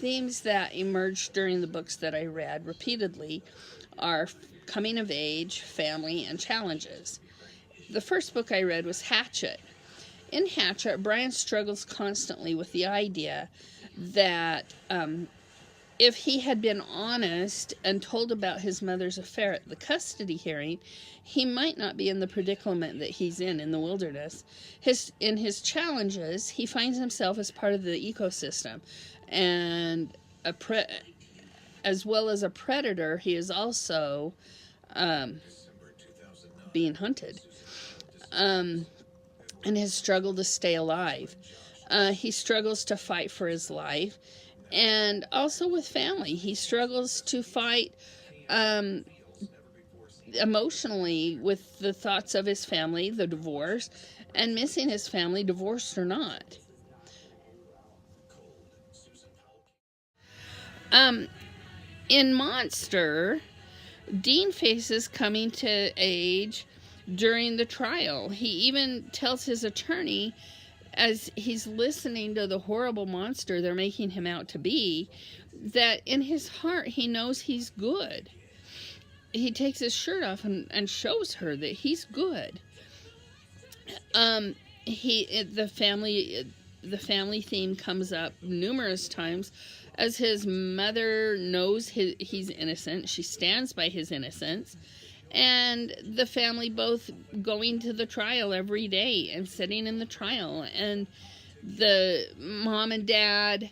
themes that emerged during the books that I read repeatedly are coming of age, family, and challenges. The first book I read was Hatchet. In Hatchet, Brian struggles constantly with the idea that if he had been honest and told about his mother's affair at the custody hearing, he might not be in the predicament that he's in the wilderness. In his challenges, he finds himself as part of the ecosystem, and as well as a predator, he is also being hunted. And his struggle to stay alive. He struggles to fight for his life. And also with family, he struggles to fight emotionally with the thoughts of his family, the divorce, and missing his family, divorced or not. In Monster, Dean faces coming to age during the trial. He even tells his attorney, as he's listening to the horrible monster they're making him out to be, that in his heart he knows he's good. He takes his shirt off and shows her that he's good. The family theme comes up numerous times, as his mother knows he's innocent. She stands by his innocence. And the family both going to the trial every day and sitting in the trial, and the mom and dad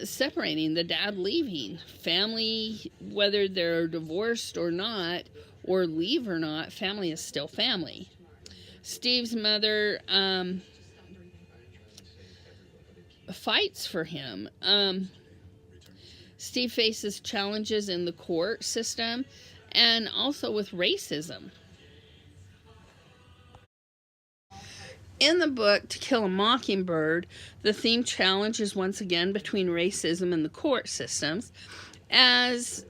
separating, the dad leaving. Family, whether they're divorced or not, or leave or not, family is still family. Steve's mother fights for him. Steve faces challenges in the court system, and also with racism. In the book To Kill a Mockingbird, the theme challenges once again between racism and the court systems. As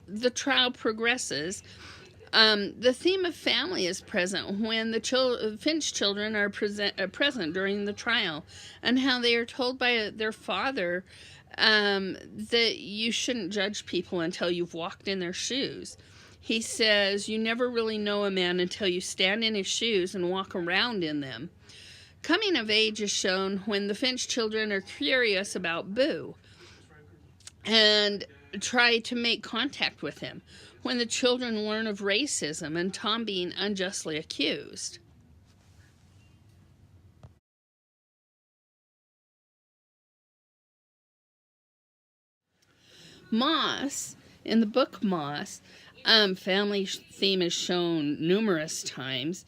the trial progresses, the theme of family is present when the Finch children are present during the trial, and how they are told by their father that you shouldn't judge people until you've walked in their shoes. He says, you never really know a man until you stand in his shoes and walk around in them. Coming of age is shown when the Finch children are curious about Boo and try to make contact with him, when the children learn of racism and Tom being unjustly accused. Moss, in the book Moss, family theme is shown numerous times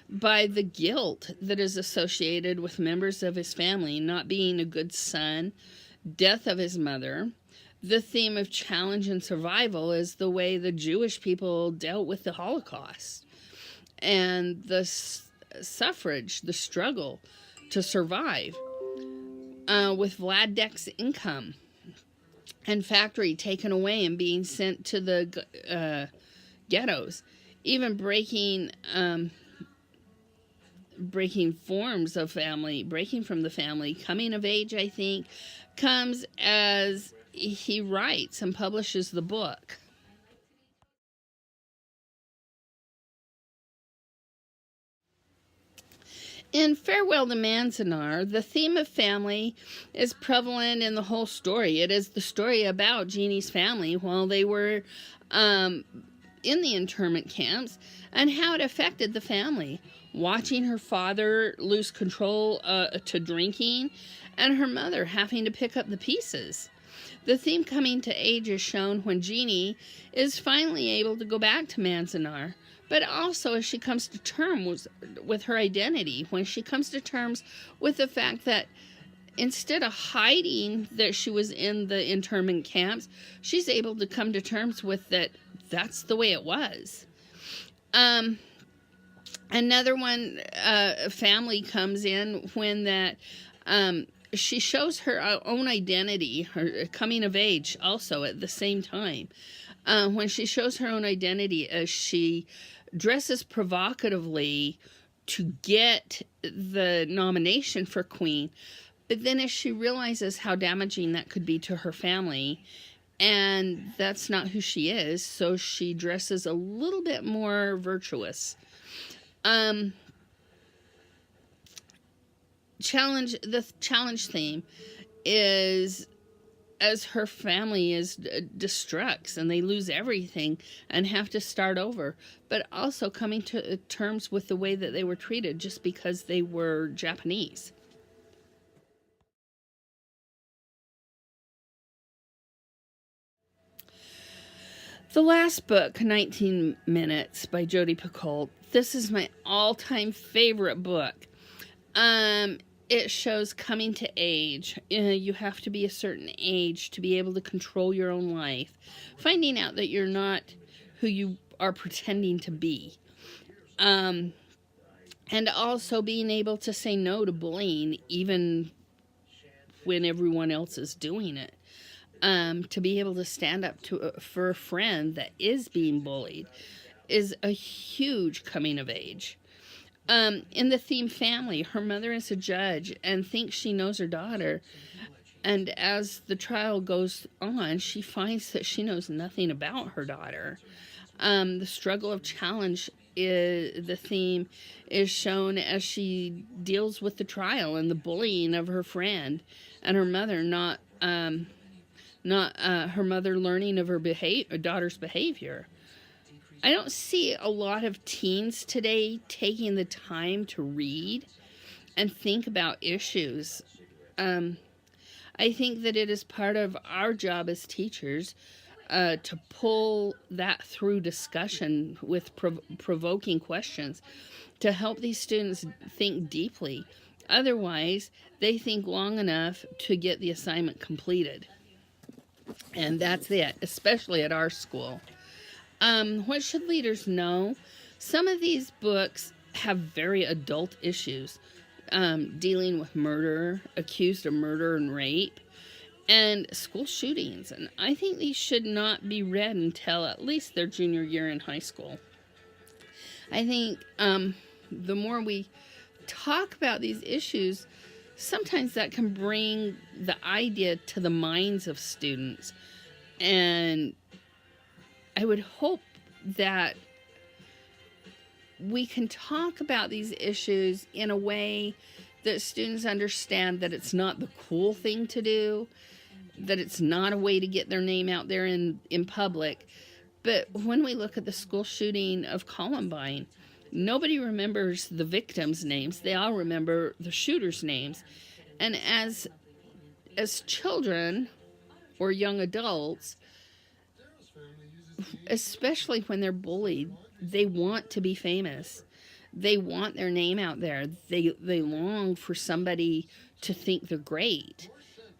by the guilt that is associated with members of his family not being a good son, death of his mother. The theme of challenge and survival is the way the Jewish people dealt with the Holocaust, and the suffrage, the struggle to survive, with Vlad Dek's income and factory taken away and being sent to the ghettos, even breaking forms of family, breaking from the family. Coming of age, I think, comes as he writes and publishes the book. In Farewell to Manzanar, the theme of family is prevalent in the whole story. It is the story about Jeannie's family while they were in the internment camps, and how it affected the family. Watching her father lose control to drinking, and her mother having to pick up the pieces. The theme coming to age is shown when Jeannie is finally able to go back to Manzanar, but also as she comes to terms with her identity, when she comes to terms with the fact that instead of hiding that she was in the internment camps, she's able to come to terms with that that's the way it was. Another one, family comes in when that she shows her own identity, her coming of age also at the same time. When she shows her own identity as she dresses provocatively to get the nomination for Queen, But then as she realizes how damaging that could be to her family, and that's not who she is, so she dresses a little bit more virtuous. The challenge theme is as her family is destructs and they lose everything and have to start over, but also coming to terms with the way that they were treated just because they were Japanese. The last book, 19 Minutes by Jodi Picoult. This is my all-time favorite book. It shows coming to age. You have to be a certain age to be able to control your own life. Finding out that you're not who you are pretending to be. And also being able to say no to bullying even when everyone else is doing it. To be able to stand up for a friend that is being bullied is a huge coming of age. In the theme family, her mother is a judge and thinks she knows her daughter. And as the trial goes on, she finds that she knows nothing about her daughter. The struggle of challenge is the theme is shown as she deals with the trial and the bullying of her friend and her mother not her mother learning of her daughter's behavior. I don't see a lot of teens today taking the time to read and think about issues. I think that it is part of our job as teachers to pull that through discussion with provoking questions to help these students think deeply. Otherwise, they think long enough to get the assignment completed. And that's it, especially at our school. What should leaders know? Some of these books have very adult issues, dealing with murder, accused of murder and rape, and school shootings. And I think these should not be read until at least their junior year in high school. I think the more we talk about these issues, sometimes that can bring the idea to the minds of students. And I would hope that we can talk about these issues in a way that students understand that it's not the cool thing to do, that it's not a way to get their name out there in public. But when we look at the school shooting of Columbine, nobody remembers the victims' names. They all remember the shooters' names. And as children or young adults, especially when they're bullied, they want to be famous. They want their name out there. They long for somebody to think they're great.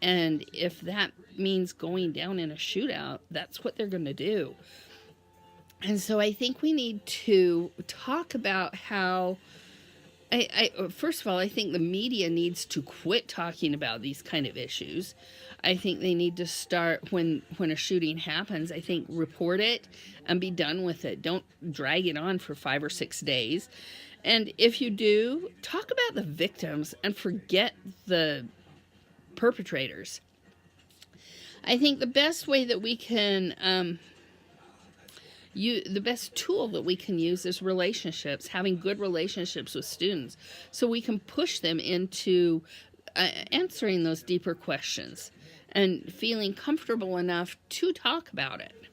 And if that means going down in a shootout, that's what they're going to do. And so I think we need to talk about how, first of all, I think the media needs to quit talking about these kind of issues. I think they need to start when a shooting happens, I think report it and be done with it. Don't drag it on for 5 or 6 days. And if you do, talk about the victims and forget the perpetrators. I think the best way that we can the best tool that we can use is relationships, having good relationships with students so we can push them into answering those deeper questions and feeling comfortable enough to talk about it.